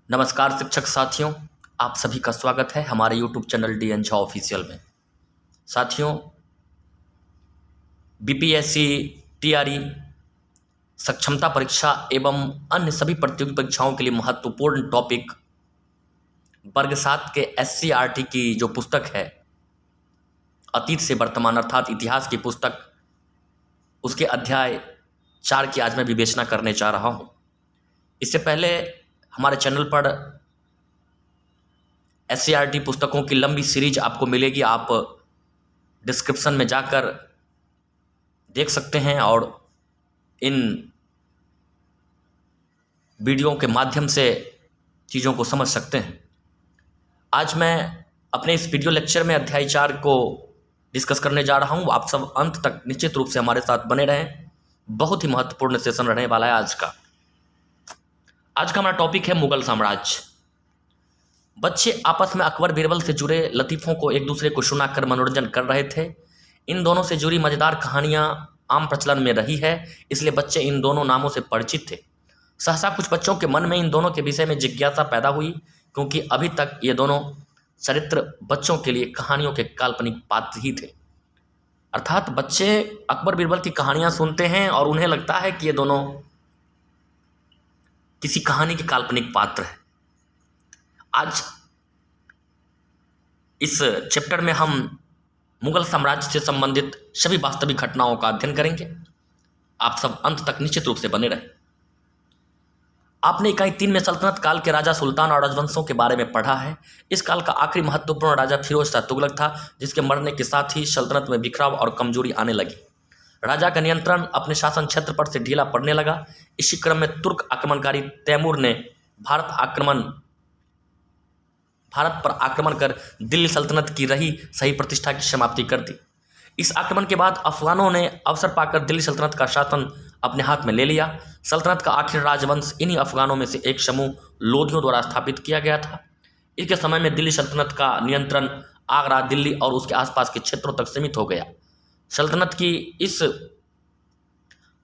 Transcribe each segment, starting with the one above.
नमस्कार शिक्षक साथियों, आप सभी का स्वागत है हमारे YouTube channel DN Jha official में। साथियों, बीपीएससी, टीआरई, सक्षमता परीक्षा एवं अन्य सभी प्रतियोगी परीक्षाओं के लिए महत्वपूर्ण टॉपिक वर्ग 7 के SCRT की जो पुस्तक है अतीत से वर्तमान अर्थात इतिहास की पुस्तक, उसके अध्याय 4 की आज मैं विवेचना करने जा रहा हूँ। इससे पहले हमारे चैनल पर SCRT पुस्तकों की लंबी सीरीज आपको मिलेगी, आप डिस्क्रिप्शन में जाकर देख सकते हैं और इन वीडियो के माध्यम से चीज़ों को समझ सकते हैं। आज मैं अपने इस वीडियो लेक्चर में अध्याय 4 को डिस्कस करने जा रहा हूँ। आप सब अंत तक निश्चित रूप से हमारे साथ बने रहें, बहुत ही महत्वपूर्ण सेशन रहने वाला है आज का। आज का हमारा टॉपिक है मुगल साम्राज्य। बच्चे आपस में अकबर बीरबल से जुड़े लतीफ़ों को एक दूसरे को सुनाकर मनोरंजन कर रहे थे। इन दोनों से जुड़ी मज़ेदार कहानियाँ आम प्रचलन में रही है, इसलिए बच्चे इन दोनों नामों से परिचित थे। सहसा कुछ बच्चों के मन में इन दोनों के विषय में जिज्ञासा पैदा हुई, क्योंकि अभी तक ये दोनों चरित्र बच्चों के लिए कहानियों के काल्पनिक पात्र ही थे। अर्थात बच्चे अकबर बीरबल की कहानियाँ सुनते हैं और उन्हें लगता है कि ये दोनों किसी कहानी के काल्पनिक पात्र हैं। आज इस चैप्टर में हम मुगल साम्राज्य से संबंधित सभी वास्तविक घटनाओं का अध्ययन करेंगे। आप सब अंत तक निश्चित रूप से बने रहें। आपने इकाई 3 में सल्तनत काल के राजा, सुल्तान और राजवंशों के बारे में पढ़ा है। इस काल का आखिरी महत्वपूर्ण राजा फिरोज शाह तुगलक था, जिसके मरने के साथ ही सल्तनत में बिखराव और कमजोरी आने लगी। राजा का नियंत्रण अपने शासन क्षेत्र पर से ढीला पड़ने लगा। इसी क्रम में तुर्क आक्रमणकारी तैमूर ने भारत पर आक्रमण कर दिल्ली सल्तनत की रही सही प्रतिष्ठा की समाप्ति कर दी। इस आक्रमण के बाद अफगानों ने अवसर पाकर दिल्ली सल्तनत का शासन अपने हाथ में ले लिया। सल्तनत का आखिरी राजवंश इन्हीं अफगानों में से एक समूह लोधियों द्वारा स्थापित किया गया था। इसके समय में दिल्ली सल्तनत का नियंत्रण आगरा, दिल्ली और उसके आसपास के क्षेत्रों तक सीमित हो गया। सल्तनत की इस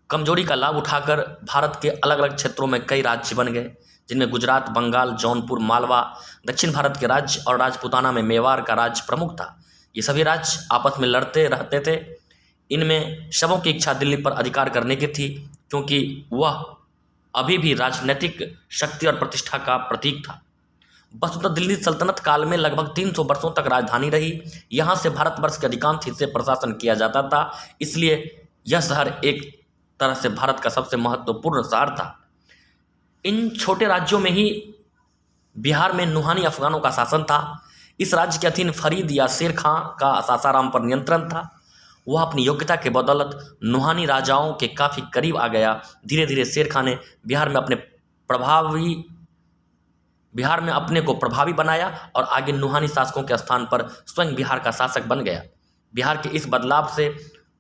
कमजोरी का लाभ उठाकर भारत के अलग अलग क्षेत्रों में कई राज्य बन गए, जिनमें गुजरात, बंगाल, जौनपुर, मालवा, दक्षिण भारत के राज्य और राजपूताना में मेवाड़ का राज्य प्रमुख था। ये सभी राज्य आपस में लड़ते रहते थे। इनमें सबों की इच्छा दिल्ली पर अधिकार करने की थी, क्योंकि वह अभी भी राजनीतिक शक्ति और प्रतिष्ठा का प्रतीक था। वस्तुतः दिल्ली सल्तनत काल में लगभग 300 वर्षों तक राजधानी रही। यहाँ से भारतवर्ष के अधिकांश हिस्से प्रशासन किया जाता था, इसलिए यह शहर एक तरह से भारत का सबसे महत्वपूर्ण शहर था। इन छोटे राज्यों में ही बिहार में नुहानी अफगानों का शासन था। इस राज्य के अधीन फरीद या शेर खां का सासाराम पर नियंत्रण था। वह अपनी योग्यता के बदौलत नुहानी राजाओं के काफ़ी करीब आ गया। धीरे धीरे शेर खां ने बिहार में अपने को प्रभावी बनाया और आगे नुहानी शासकों के स्थान पर स्वयं बिहार का शासक बन गया। बिहार के इस बदलाव से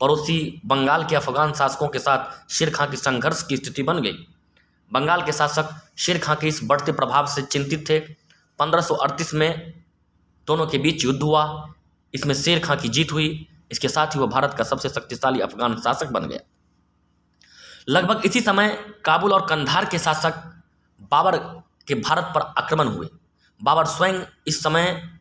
पड़ोसी बंगाल के अफगान शासकों के साथ शेर खां की संघर्ष की स्थिति बन गई। बंगाल के शासक शेर खां के इस बढ़ते प्रभाव से चिंतित थे। 1538 में दोनों के बीच युद्ध हुआ। इसमें शेर खां की जीत हुई। इसके साथ ही वह भारत का सबसे शक्तिशाली अफगान शासक बन गया। लगभग इसी समय काबुल और कंधार के शासक बाबर के भारत पर आक्रमण हुए। बाबर स्वयं इस समय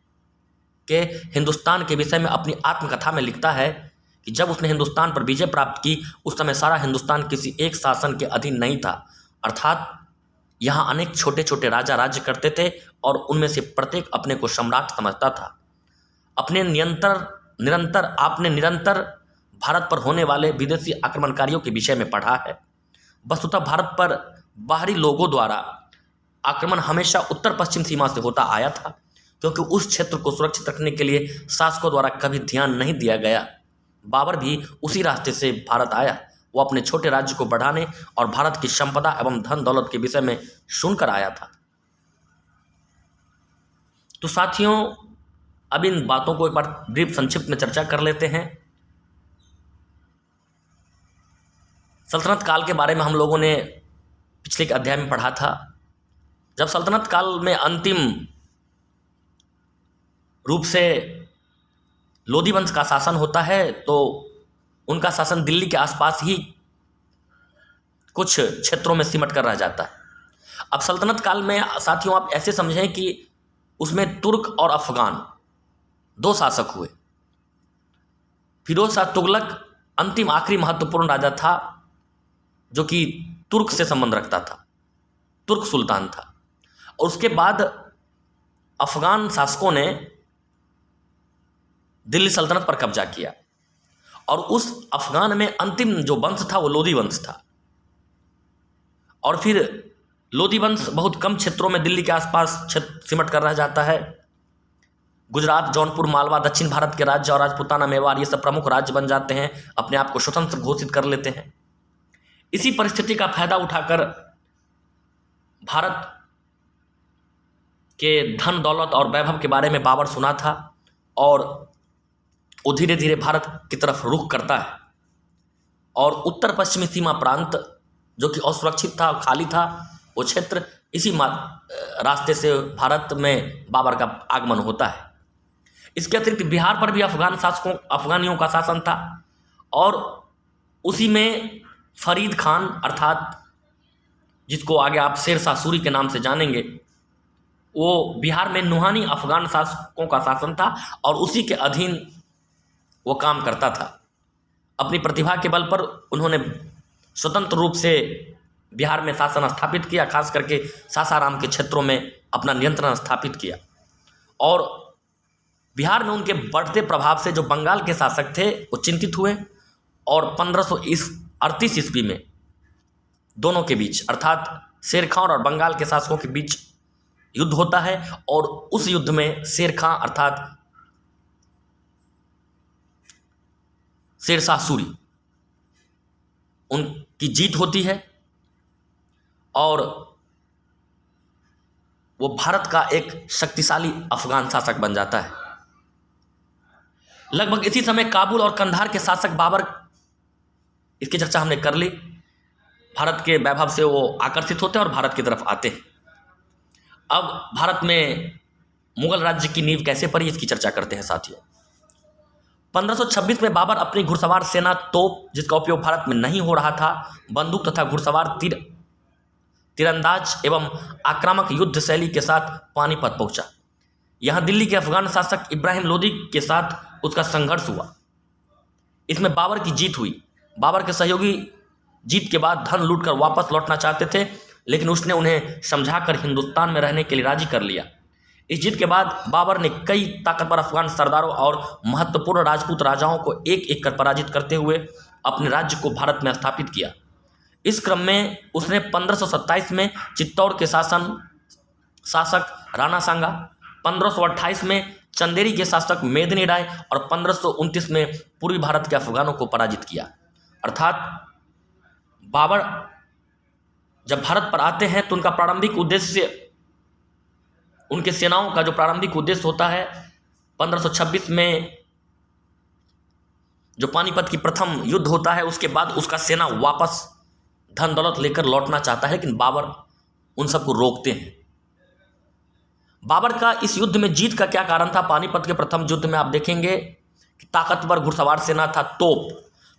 के हिंदुस्तान के विषय में अपनी आत्मकथा में लिखता है कि जब उसने हिंदुस्तान पर विजय प्राप्त की, उस समय सारा हिंदुस्तान किसी एक शासन के अधीन नहीं था। अर्थात यहाँ अनेक छोटे छोटे राजा राज्य करते थे और उनमें से प्रत्येक अपने को सम्राट समझता था। आपने निरंतर भारत पर होने वाले विदेशी आक्रमणकारियों के विषय में पढ़ा है। वस्तुतः भारत पर बाहरी लोगों द्वारा आक्रमण हमेशा उत्तर पश्चिम सीमा से होता आया था, क्योंकि उस क्षेत्र को सुरक्षित रखने के लिए शासकों द्वारा कभी ध्यान नहीं दिया गया। बाबर भी उसी रास्ते से भारत आया। वो अपने छोटे राज्य को बढ़ाने और भारत की संपदा एवं धन दौलत के विषय में सुनकर आया था। तो साथियों, अब इन बातों को एक बार ब्रीफ संक्षिप्त में चर्चा कर लेते हैं। सल्तनत काल के बारे में हम लोगों ने पिछले के अध्याय में पढ़ा था। जब सल्तनत काल में अंतिम रूप से लोधी वंश का शासन होता है, तो उनका शासन दिल्ली के आसपास ही कुछ क्षेत्रों में सिमट कर रह जाता है। अब सल्तनत काल में साथियों आप ऐसे समझें कि उसमें तुर्क और अफगान दो शासक हुए। फिरोज शाह तुगलक अंतिम आखिरी महत्वपूर्ण राजा था जो कि तुर्क से संबंध रखता था, तुर्क सुल्तान था। और उसके बाद अफगान शासकों ने दिल्ली सल्तनत पर कब्जा किया और उस अफगान में अंतिम जो वंश था वो लोदी वंश था। और फिर लोदी वंश बहुत कम क्षेत्रों में दिल्ली के आसपास क्षेत्र सिमट कर रह जाता है। गुजरात, जौनपुर, मालवा, दक्षिण भारत के राज्य और राजपूताना, मेवाड़ ये सब प्रमुख राज्य बन जाते हैं, अपने आप को स्वतंत्र घोषित कर लेते हैं। इसी परिस्थिति का फायदा उठाकर भारत के धन दौलत और वैभव के बारे में बाबर सुना था और वो धीरे धीरे भारत की तरफ रुख करता है। और उत्तर पश्चिमी सीमा प्रांत जो कि असुरक्षित था, खाली था, वो क्षेत्र इसी रास्ते से भारत में बाबर का आगमन होता है। इसके अतिरिक्त बिहार पर भी अफगानियों का शासन था और उसी में फरीद खान अर्थात जिसको आगे आप शेर शाह सूरी के नाम से जानेंगे, वो बिहार में नुहानी अफगान शासकों का शासन था और उसी के अधीन वो काम करता था। अपनी प्रतिभा के बल पर उन्होंने स्वतंत्र रूप से बिहार में शासन स्थापित किया, खास करके सासाराम के क्षेत्रों में अपना नियंत्रण स्थापित किया। और बिहार में उनके बढ़ते प्रभाव से जो बंगाल के शासक थे वो चिंतित हुए और 1538 ईस्वी में दोनों के बीच अर्थात शेर खां और बंगाल के शासकों के बीच युद्ध होता है और उस युद्ध में शेर खां अर्थात शेर शाह सूरी उनकी जीत होती है और वो भारत का एक शक्तिशाली अफगान शासक बन जाता है। लगभग इसी समय काबुल और कंधार के शासक बाबर, इसकी चर्चा हमने कर ली, भारत के वैभव से वो आकर्षित होते हैं और भारत की तरफ आते हैं। अब भारत में मुगल राज्य की नींव कैसे पड़ी इसकी चर्चा करते हैं साथियों। 1526 में बाबर अपनी घुड़सवार सेना, तोप जिसका उपयोग भारत में नहीं हो रहा था, बंदूक तथा घुड़सवार तीरंदाज एवं आक्रामक युद्ध शैली के साथ पानीपत पहुंचा। यहां दिल्ली के अफगान शासक इब्राहिम लोदी के साथ उसका संघर्ष हुआ। इसमें बाबर की जीत हुई। बाबर के सहयोगी जीत के बाद धन लूटकर वापस लौटना चाहते थे, लेकिन उसने उन्हें समझाकर हिंदुस्तान में रहने के लिए राजी कर लिया। इस जीत के बाद बाबर ने कई ताकतवर अफगान सरदारों और महत्वपूर्ण राजपूत राजाओं को एक एक कर पराजित करते हुए अपने राज्य को भारत में स्थापित किया। इस क्रम में उसने 1527 में चित्तौड़ के शासक राणा सांगा, 1528 में चंदेरी के शासक मेदिनी राय और 1529 में पूर्वी भारत के अफगानों को पराजित किया। अर्थात बाबर जब भारत पर आते हैं तो उनके सेनाओं का जो प्रारंभिक उद्देश्य होता है, 1526 में जो पानीपत की प्रथम युद्ध होता है उसके बाद उसका सेना वापस धन दौलत लेकर लौटना चाहता है, लेकिन बाबर उन सबको रोकते हैं। बाबर का इस युद्ध में जीत का क्या कारण था? पानीपत के प्रथम युद्ध में आप देखेंगे कि ताकतवर घुड़सवार सेना था।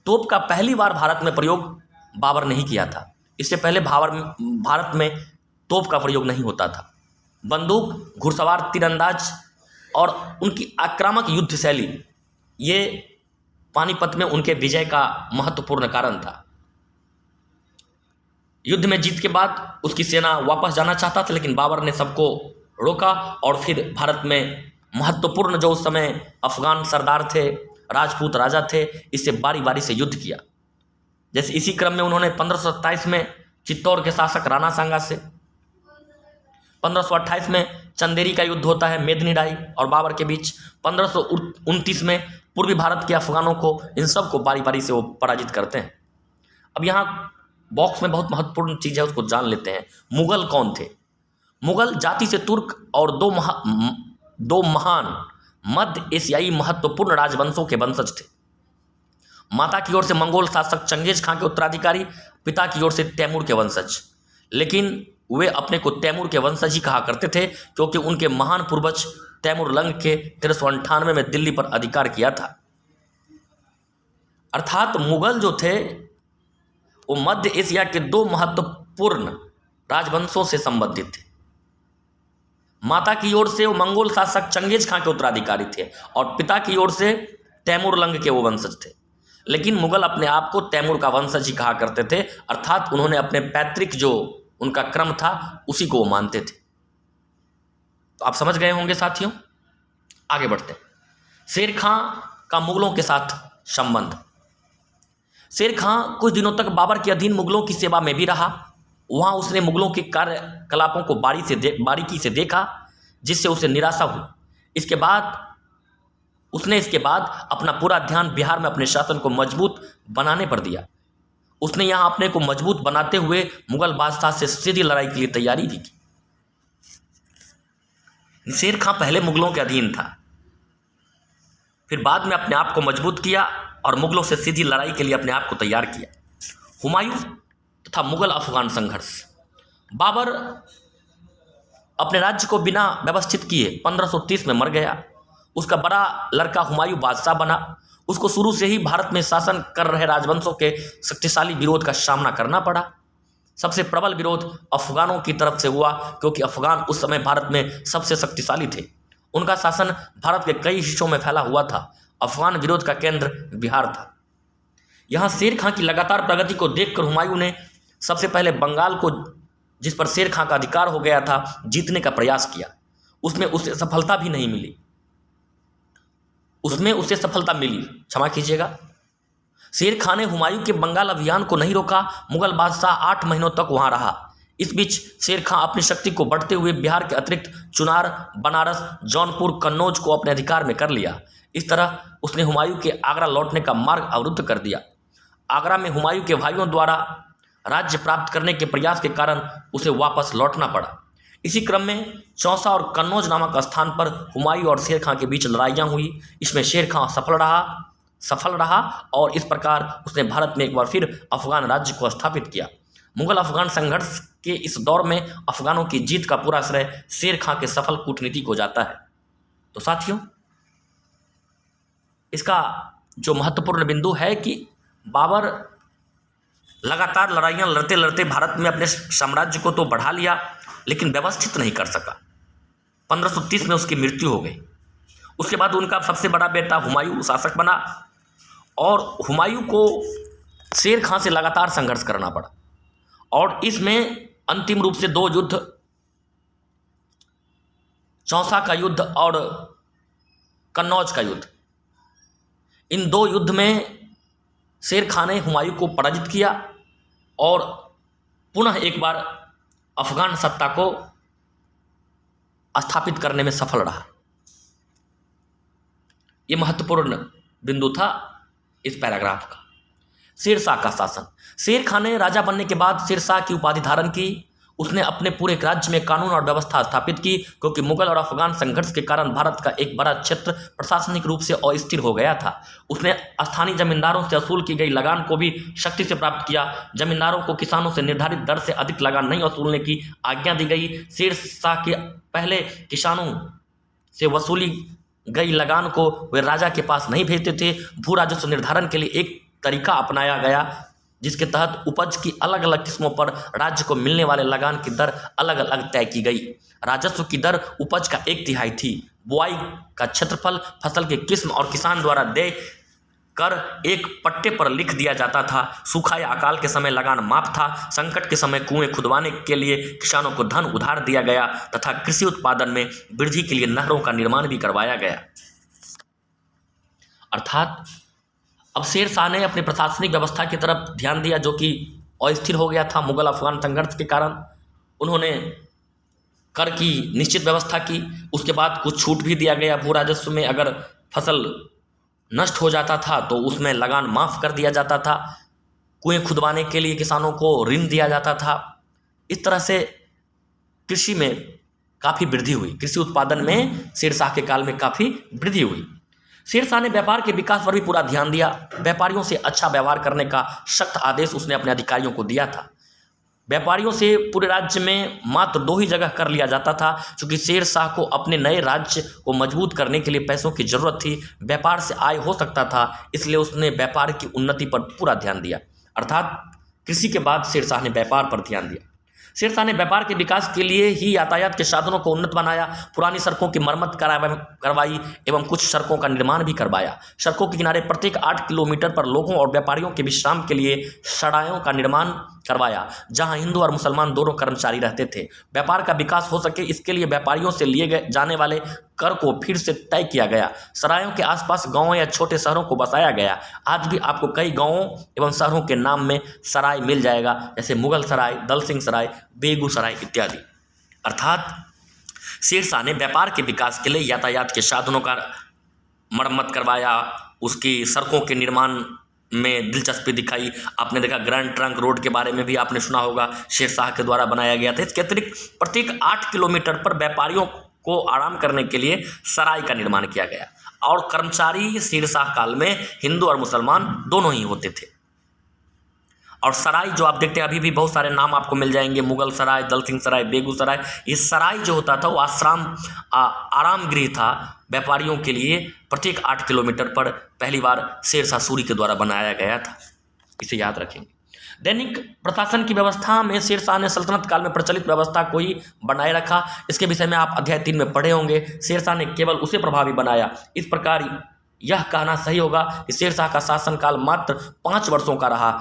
तोप का पहली बार भारत में प्रयोग बाबर ने ही किया था। इससे पहले भारत में तोप का प्रयोग नहीं होता था। बंदूक, घुड़सवार, तीरंदाज और उनकी आक्रामक युद्ध शैली, ये पानीपत में उनके विजय का महत्वपूर्ण कारण था। युद्ध में जीत के बाद उसकी सेना वापस जाना चाहता था, लेकिन बाबर ने सबको रोका और फिर भारत में महत्वपूर्ण जो उस समय अफगान सरदार थे, राजपूत राजा थे, इससे बारी बारी से युद्ध किया। जैसे इसी क्रम में उन्होंने 1527 में चित्तौड़ के शासक राणा सांगा से, 1528 में चंदेरी का युद्ध होता है मेदिनी राय और बाबर के बीच, 1529 में पूर्वी भारत के अफगानों को, इन सब को बारी बारी से वो पराजित करते हैं। अब यहाँ बॉक्स में बहुत महत्वपूर्ण चीज़ है, उसको जान लेते हैं। मुगल कौन थे? मुगल जाति से तुर्क और दो महान मध्य एशियाई महत्वपूर्ण राजवंशों के वंशज थे। माता की ओर से मंगोल शासक चंगेज खां के उत्तराधिकारी, पिता की ओर से तैमूर के वंशज। लेकिन वे अपने को तैमूर के वंशज ही कहा करते थे, क्योंकि उनके महान पूर्वज तैमूर लंग के 1398 में दिल्ली पर अधिकार किया था। अर्थात मुगल जो थे वो मध्य एशिया के दो महत्वपूर्ण राजवंशों से संबंधित थे। माता की ओर से वो मंगोल शासक चंगेज खां के उत्तराधिकारी थे और पिता की ओर से तैमूर लंग के वो वंशज थे। लेकिन मुगल अपने आप को तैमूर का वंशज ही कहा करते थे, अर्थात उन्होंने अपने पैतृक जो उनका क्रम था उसी को वो मानते थे। तो आप समझ गए होंगे साथियों। आगे बढ़ते हैं। शेर खां का मुगलों के साथ संबंध। शेर खां कुछ दिनों तक बाबर के अधीन मुगलों की सेवा में भी रहा। वहाँ उसने मुगलों के कार्यकलापों को बारीकी से देखा, जिससे उसे निराशा हुई। इसके बाद अपना पूरा ध्यान बिहार में अपने शासन को मजबूत बनाने पर दिया। उसने यहाँ अपने को मजबूत बनाते हुए मुगल बादशाह से सीधी लड़ाई के लिए तैयारी भी की। शेर खां पहले मुगलों के अधीन था, फिर बाद में अपने आप को मजबूत किया और मुगलों से सीधी लड़ाई के लिए अपने आप को तैयार किया। हुमायूं तथा मुगल अफगान संघर्ष। बाबर अपने राज्य को बिना व्यवस्थित किए 1530 में मर गया। उसका बड़ा लड़का हुमायूं बादशाह बना। उसको शुरू से ही भारत में शासन कर रहे राजवंशों के शक्तिशाली विरोध का सामना करना पड़ा। सबसे प्रबल विरोध अफगानों की तरफ से हुआ, क्योंकि अफगान उस समय भारत में सबसे शक्तिशाली थे। उनका शासन भारत के कई हिस्सों में फैला हुआ था। अफगान विरोध का केंद्र बिहार था। यहाँ शेर खां की लगातार प्रगति को देखकर हुमायूं ने सबसे पहले बंगाल को, जिस पर शेर खां का अधिकार हो गया था, जीतने का प्रयास किया। उसमें उसे सफलता मिली। क्षमा कीजिएगा। शेर खां ने हुमायूं के बंगाल अभियान को नहीं रोका। मुगल बादशाह 8 महीनों तक वहां रहा। इस बीच शेर खां अपनी शक्ति को बढ़ते हुए बिहार के अतिरिक्त चुनार, बनारस, जौनपुर, कन्नौज को अपने अधिकार में कर लिया। इस तरह उसने हुमायूं के आगरा लौटने का मार्ग अवरुद्ध कर दिया। आगरा में हुमायूं के भाइयों द्वारा राज्य प्राप्त करने के प्रयास के कारण उसे वापस लौटना पड़ा। इसी क्रम में चौसा और कन्नौज नामक स्थान पर हुमायूं और शेर खां के बीच लड़ाइयाँ हुई। इसमें शेर खां सफल रहा और इस प्रकार उसने भारत में एक बार फिर अफगान राज्य को स्थापित किया। मुगल अफगान संघर्ष के इस दौर में अफगानों की जीत का पूरा श्रेय शेर खां के सफल कूटनीति को जाता है। तो साथियों, इसका जो महत्वपूर्ण बिंदु है कि बाबर लगातार लड़ाइयाँ लड़ते लड़ते भारत में अपने साम्राज्य को तो बढ़ा लिया, लेकिन व्यवस्थित नहीं कर सका। 1530 में उसकी मृत्यु हो गई। उसके बाद उनका सबसे बड़ा बेटा हुमायूं शासक बना और हुमायूं को शेर खां से लगातार संघर्ष करना पड़ा और इसमें अंतिम रूप से 2 युद्ध, चौसा का युद्ध और कन्नौज का युद्ध, इन 2 युद्ध में शेर खां ने हुमायूं को पराजित किया और पुनः एक बार अफगान सत्ता को स्थापित करने में सफल रहा। यह महत्वपूर्ण बिंदु था इस पैराग्राफ का। शेरशाह का शासन। शेर खां ने राजा बनने के बाद शेरशाह की उपाधि धारण की। उसने अपने पूरे राज्य में कानून और व्यवस्था स्थापित की, क्योंकि मुगल और अफगान संघर्ष के कारण भारत का एक बड़ा क्षेत्र प्रशासनिक रूप से अस्थिर हो गया था। उसने स्थानीय जमींदारों से वसूल की गई लगान को भी शक्ति से प्राप्त किया। जमींदारों को किसानों से निर्धारित दर से अधिक लगान नहीं वसूलने की आज्ञा दी गई। शेरशाह के पहले किसानों से वसूली गई लगान को वे राजा के पास नहीं भेजते थे। भू राजस्व निर्धारण के लिए एक तरीका अपनाया गया, जिसके तहत उपज की अलग अलग किस्मों पर राज्य को मिलने वाले लगान की दर अलग अलग तय की गई। राजस्व की दर उपज का 1/3 थी। बुआई का क्षेत्रफल, फसल की किस्म और किसान द्वारा देय कर एक पट्टे पर लिख दिया जाता था। सूखा या अकाल के समय लगान माफ था। संकट के समय कुएं खुदवाने के लिए किसानों को धन उधार दिया गया तथा कृषि उत्पादन में वृद्धि के लिए नहरों का निर्माण भी करवाया गया। अर्थात अब शेर शाह ने अपनी प्रशासनिक व्यवस्था की तरफ ध्यान दिया, जो कि अस्थिर हो गया था मुगल अफगान संघर्ष के कारण। उन्होंने कर की निश्चित व्यवस्था की। उसके बाद कुछ छूट भी दिया गया भू राजस्व में। अगर फसल नष्ट हो जाता था तो उसमें लगान माफ़ कर दिया जाता था। कुएं खुदवाने के लिए किसानों को ऋण दिया जाता था। इस तरह से कृषि में काफ़ी वृद्धि हुई। कृषि उत्पादन में शेरशाह के काल में काफ़ी वृद्धि हुई। शेरशाह ने व्यापार के विकास पर भी पूरा ध्यान दिया। व्यापारियों से अच्छा व्यवहार करने का सख्त आदेश उसने अपने अधिकारियों को दिया था। व्यापारियों से पूरे राज्य में मात्र 2 ही जगह कर लिया जाता था, क्योंकि शेरशाह को अपने नए राज्य को मजबूत करने के लिए पैसों की जरूरत थी। व्यापार से आय हो सकता था, इसलिए उसने व्यापार की उन्नति पर पूरा ध्यान दिया। अर्थात कृषि के बाद शेरशाह ने व्यापार पर ध्यान दिया। शेरशाह ने व्यापार के विकास के लिए ही यातायात के साधनों को उन्नत बनाया, पुरानी सड़कों की मरम्मत करवाई एवं कुछ सड़कों का निर्माण भी करवाया। सड़कों के किनारे प्रत्येक 8 किलोमीटर पर लोगों और व्यापारियों के विश्राम के लिए सरायों का निर्माण करवाया, जहां हिंदू और मुसलमान दोनों कर्मचारी रहते थे। व्यापार का विकास हो सके इसके लिए व्यापारियों से लिए जाने वाले कर को फिर से तय किया गया। सरायों के आसपास गांवों या छोटे शहरों को बसाया गया। आज भी आपको कई गांवों एवं शहरों के नाम में सराय मिल जाएगा, जैसे मुगल सराय, दल सिंह सराय, बेगूसराय इत्यादि। अर्थात शेरशाह ने व्यापार के विकास के लिए यातायात के साधनों का मरम्मत करवाया, उसकी सड़कों के निर्माण में दिलचस्पी दिखाई। आपने देखा ग्रैंड ट्रंक रोड के बारे में भी आपने सुना होगा, शेरशाह के द्वारा बनाया गया था। इसके अतिरिक्त प्रत्येक 8 किलोमीटर पर व्यापारियों को आराम करने के लिए सराय का निर्माण किया गया और कर्मचारी शेरशाह काल में हिंदू और मुसलमान दोनों ही होते थे। और सराय जो आप देखते हैं, अभी भी बहुत सारे नाम आपको मिल जाएंगे, मुगल सराय, दल सिंह सराय, बेगूसराय। ये सराय जो होता था वो आराम गृह था व्यापारियों के लिए। प्रत्येक 8 किलोमीटर पर पहली बार शेरशाह सूरी के द्वारा बनाया गया था, इसे याद रखेंगे। दैनिक प्रशासन की व्यवस्था में शेरशाह ने सल्तनत काल में प्रचलित व्यवस्था को ही बनाए रखा। इसके विषय में आप अध्याय 3 में पढ़े होंगे। शेरशाह ने केवल उसे प्रभावी बनाया। इस प्रकार यह कहना सही होगा कि शेरशाह का शासनकाल मात्र 5 वर्षों का रहा।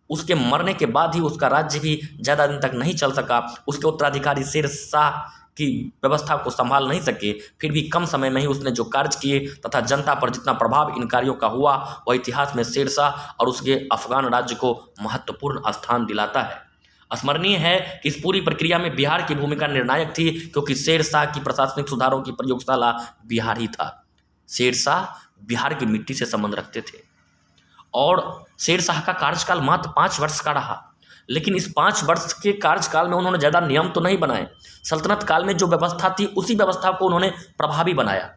उसके मरने के बाद ही उसका राज्य भी ज़्यादा दिन तक नहीं चल सका। उसके उत्तराधिकारी शेरशाह की व्यवस्था को संभाल नहीं सके। फिर भी कम समय में ही उसने जो कार्य किए तथा जनता पर जितना प्रभाव इन कार्यों का हुआ, वह इतिहास में शेरशाह और उसके अफगान राज्य को महत्वपूर्ण स्थान दिलाता है। स्मरणीय है कि इस पूरी प्रक्रिया में बिहार की भूमिका निर्णायक थी, क्योंकि शेरशाह की प्रशासनिक सुधारों की प्रयोगशाला बिहार ही था। शेरशाह बिहार की मिट्टी से संबंध रखते थे और शेरशाह का कार्यकाल मात्र 5 वर्ष का रहा। लेकिन इस 5 वर्ष के कार्यकाल में उन्होंने ज़्यादा नियम तो नहीं बनाए। सल्तनत काल में जो व्यवस्था थी उसी व्यवस्था को उन्होंने प्रभावी बनाया।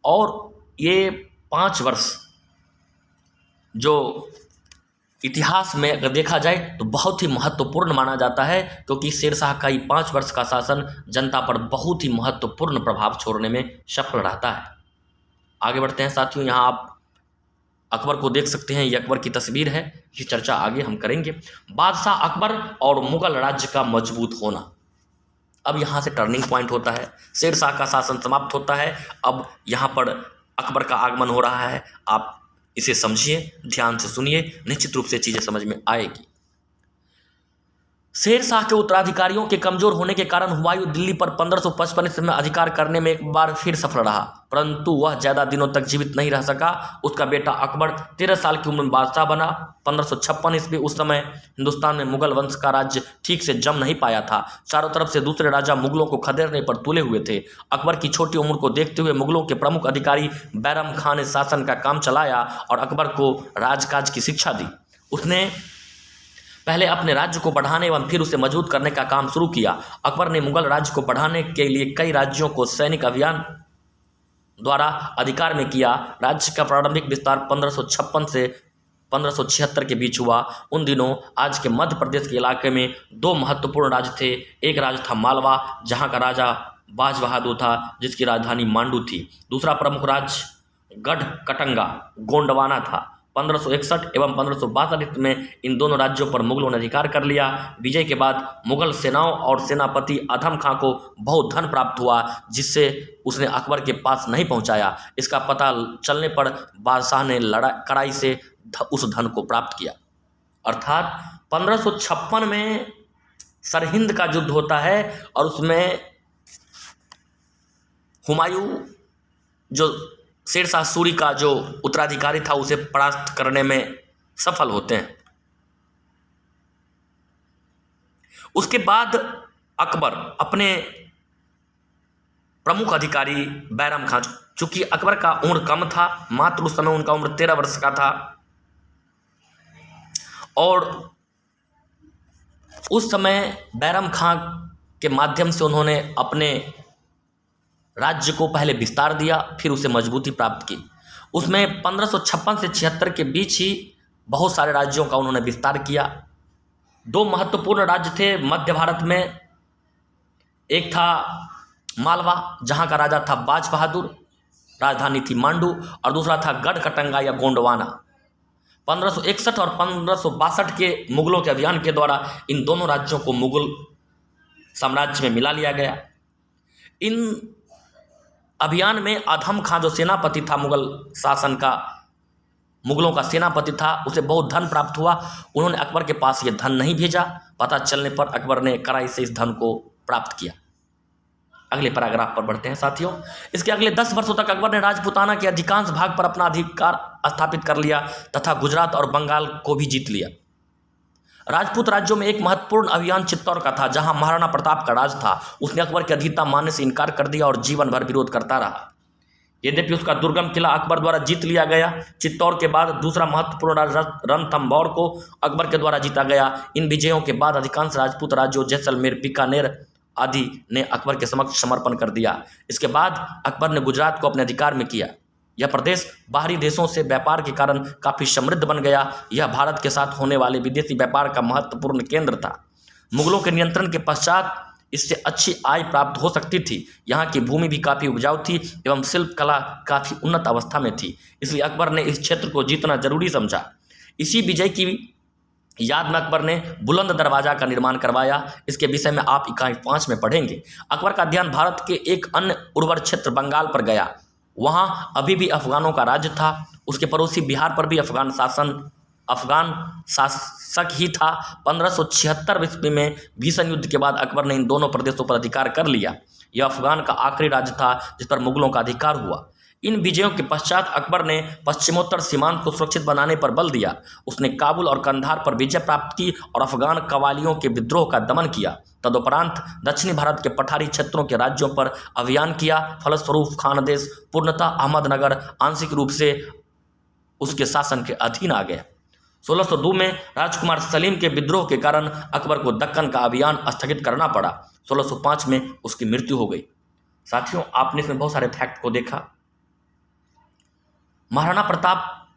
और ये 5 वर्ष जो इतिहास में अगर देखा जाए तो बहुत ही महत्वपूर्ण माना जाता है, क्योंकि शेरशाह का ये 5 वर्ष का शासन जनता पर बहुत ही महत्वपूर्ण प्रभाव छोड़ने में सफल रहता है। आगे बढ़ते हैं साथियों, यहाँ आप अकबर को देख सकते हैं। ये अकबर की तस्वीर है। ये चर्चा आगे हम करेंगे। बादशाह अकबर और मुगल राज्य का मजबूत होना। अब यहाँ से टर्निंग पॉइंट होता है। शेरशाह का शासन समाप्त होता है। अब यहाँ पर अकबर का आगमन हो रहा है। आप इसे समझिए, ध्यान से सुनिए, निश्चित रूप से चीज़ें समझ में आएगी। शेरशाह के उत्तराधिकारियों के कमजोर होने के कारण हुमायूं दिल्ली पर 1555 ईस्वी में अधिकार करने में एक बार फिर सफल रहा, परंतु वह ज़्यादा दिनों तक जीवित नहीं रह सका। उसका बेटा अकबर 13 साल की उम्र में बादशाह बना। 1556 ईस्वी, उस समय हिंदुस्तान में मुगल वंश का राज्य ठीक से जम नहीं पाया था। चारों तरफ से दूसरे राजा मुगलों को खदेड़ने पर तुले हुए थे। अकबर की छोटी उम्र को देखते हुए मुगलों के प्रमुख अधिकारी बैरम खान ने शासन का काम चलाया और अकबर को राजकाज की शिक्षा दी। उसने पहले अपने राज्य को बढ़ाने एवं फिर उसे मजबूत करने का काम शुरू किया। अकबर ने मुगल राज्य को बढ़ाने के लिए कई राज्यों को सैनिक अभियान द्वारा अधिकार में किया। राज्य का प्रारंभिक विस्तार 1556 से 1576 के बीच हुआ। उन दिनों आज के मध्य प्रदेश के इलाके में 2 महत्वपूर्ण राज्य थे। एक राज्य था मालवा, जहाँ का राजा बाज बहादुर था, जिसकी राजधानी मांडू थी। दूसरा प्रमुख राज्य गढ़ कटंगा गोंडवाना था। 1561 एवं 1562 ईस्वी में इन दोनों राज्यों पर मुगलों ने अधिकार कर लिया। विजय के बाद मुगल सेनाओं और सेनापति आदम खां को बहुत धन प्राप्त हुआ, जिससे उसने अकबर के पास नहीं पहुंचाया। इसका पता चलने पर बादशाह ने कड़ाई से उस धन को प्राप्त किया। अर्थात 1556 में सरहिंद का युद्ध होता है और उसमें हुमायूं जो शेरशाह सूरी का जो उत्तराधिकारी था उसे परास्त करने में सफल होते हैं। उसके बाद अकबर अपने प्रमुख अधिकारी बैरम खां, चूंकि अकबर का उम्र कम था, मात्र उस समय उनका उम्र 13 वर्ष का था, और उस समय बैरम खां के माध्यम से उन्होंने अपने राज्य को पहले विस्तार दिया, फिर उसे मजबूती प्राप्त की। उसमें 1556 से 76 के बीच ही बहुत सारे राज्यों का उन्होंने विस्तार किया। 2 महत्वपूर्ण राज्य थे मध्य भारत में। एक था मालवा, जहाँ का राजा था बाज बहादुर, राजधानी थी मांडू, और दूसरा था गढ़ कटंगा या गोंडवाना। 1561 और 1562 के मुगलों के अभियान के द्वारा इन दोनों राज्यों को मुगल साम्राज्य में मिला लिया गया। इन अभियान में अधम खां जो सेनापति था मुगलों का सेनापति था, उसे बहुत धन प्राप्त हुआ। उन्होंने अकबर के पास ये धन नहीं भेजा। पता चलने पर अकबर ने कड़ाई से इस धन को प्राप्त किया। अगले पैराग्राफ पर बढ़ते हैं साथियों। इसके अगले 10 वर्षों तक अकबर ने राजपूताना के अधिकांश भाग पर अपना अधिकार स्थापित कर लिया तथा गुजरात और बंगाल को भी जीत लिया। राजपूत राज्यों में एक महत्वपूर्ण अभियान चित्तौड़ का था, जहां महाराणा प्रताप का राज था। उसने अकबर की अधीनता मानने से इनकार कर दिया और जीवन भर विरोध करता रहा। यद्यपि उसका दुर्गम किला अकबर द्वारा जीत लिया गया, चित्तौड़ के बाद दूसरा महत्वपूर्ण रणथंभौर को अकबर के द्वारा जीता गया। इन विजयों के बाद अधिकांश राजपूत राज्यों जैसलमेर, बीकानेर आदि ने अकबर के समक्ष समर्पण कर दिया। इसके बाद अकबर ने गुजरात को अपने अधिकार में किया। यह प्रदेश बाहरी देशों से व्यापार के कारण काफ़ी समृद्ध बन गया। यह भारत के साथ होने वाले विदेशी व्यापार का महत्वपूर्ण केंद्र था। मुगलों के नियंत्रण के पश्चात इससे अच्छी आय प्राप्त हो सकती थी। यहाँ की भूमि भी काफ़ी उपजाऊ थी एवं शिल्प कला काफ़ी उन्नत अवस्था में थी। इसलिए अकबर ने इस क्षेत्र को जीतना जरूरी समझा। इसी विजय की याद में अकबर ने बुलंद दरवाज़ा का निर्माण करवाया। इसके विषय में आप इकाई 5 में पढ़ेंगे। अकबर का ध्यान भारत के एक अन्य उर्वर क्षेत्र बंगाल पर गया। वहाँ अभी भी अफगानों का राज्य था। उसके पड़ोसी बिहार पर भी अफगान शासक ही था। 1576 ईस्वी में भीषण युद्ध के बाद अकबर ने इन दोनों प्रदेशों पर अधिकार कर लिया। यह अफगान का आखिरी राज्य था जिस पर मुगलों का अधिकार हुआ। इन विजयों के पश्चात अकबर ने पश्चिमोत्तर सीमांत को सुरक्षित बनाने पर बल दिया। उसने काबुल और कंधार पर विजय प्राप्त की और अफगान कवालियों के विद्रोह का दमन किया। तदुपरांत दक्षिणी भारत के पठारी क्षेत्रों के राज्यों पर अभियान किया। फलस्वरूप खानदेश पूर्णतः अहमदनगर आंशिक रूप से उसके शासन के अधीन आ गया। 1602 में राजकुमार सलीम के विद्रोह के कारण अकबर को दक्कन का अभियान स्थगित करना पड़ा। 1605 में उसकी मृत्यु हो गई। साथियों, आपने इसमें बहुत सारे फैक्ट को देखा। महाराणा प्रताप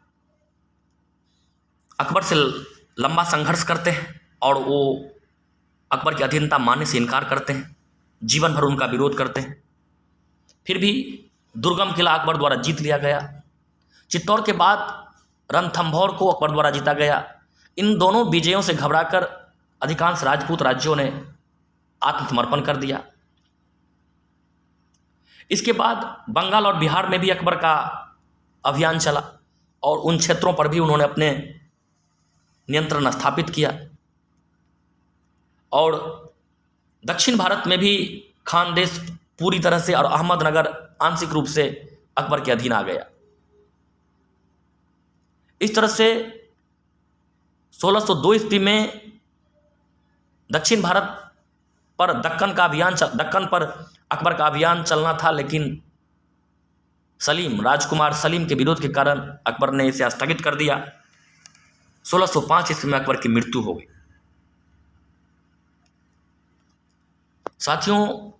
अकबर से लंबा संघर्ष करते हैं और वो अकबर की अधीनता मानने से इनकार करते हैं। जीवन भर उनका विरोध करते हैं। फिर भी दुर्गम किला अकबर द्वारा जीत लिया गया। चित्तौड़ के बाद रणथंभौर को अकबर द्वारा जीता गया। इन दोनों विजयों से घबराकर अधिकांश राजपूत राज्यों ने आत्मसमर्पण कर दिया। इसके बाद बंगाल और बिहार में भी अकबर का अभियान चला और उन क्षेत्रों पर भी उन्होंने अपने नियंत्रण स्थापित किया। और दक्षिण भारत में भी खानदेश पूरी तरह से और अहमदनगर आंशिक रूप से अकबर के अधीन आ गया। इस तरह से 1602 ईस्वी में दक्षिण भारत पर दक्कन पर अकबर का अभियान चलना था, लेकिन राजकुमार सलीम के विरोध के कारण अकबर ने इसे स्थगित कर दिया। 1605 ईस्वी में अकबर की मृत्यु हो गई। साथियों,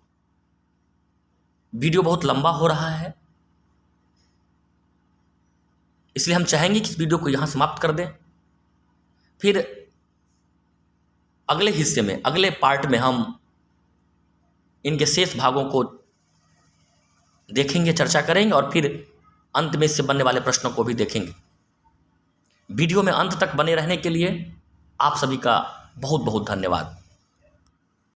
वीडियो बहुत लंबा हो रहा है, इसलिए हम चाहेंगे कि इस वीडियो को यहाँ समाप्त कर दें। फिर अगले हिस्से में, अगले पार्ट में हम इनके शेष भागों को देखेंगे, चर्चा करेंगे और फिर अंत में इससे बनने वाले प्रश्नों को भी देखेंगे। वीडियो में अंत तक बने रहने के लिए आप सभी का बहुत बहुत धन्यवाद।